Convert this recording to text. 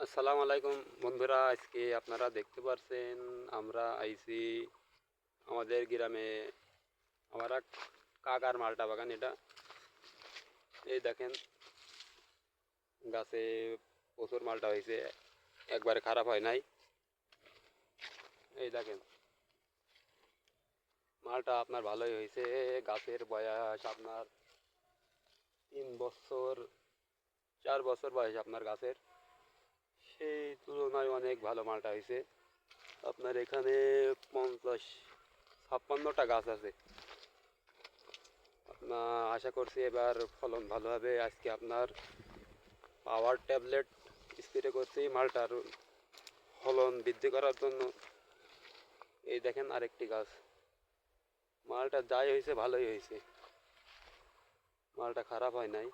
আসসালামু আলাইকুম বন্ধুরা, আজকে আপনারা দেখতে পারছেন আমরা আইছি আমাদের গ্রামে। আমার এক কাকার মালটা বাগান এটা। এই দেখেন, গাছে প্রচুর মালটা হয়েছে, একবারে খারাপ হয় নাই। এই দেখেন, মালটা আপনার ভালোই হয়েছে। গাছের বয়স আপনার 3 বছর 4 বছর বয়স আপনার গাছের। সেই তুলনায় অনেক ভালো মালটা হয়েছে। আপনার এখানে 50-56টা গাছ আছে। আশা করছি এবার ফলন ভালো হবে। আজকে আপনার পাওয়ার ট্যাবলেট স্প্রে করছি মালটার ফলন বৃদ্ধি করার জন্য। এই দেখেন আরেকটি গাছ, মালটা যাই হয়েছে ভালোই হয়েছে, মালটা খারাপ হয় নাই।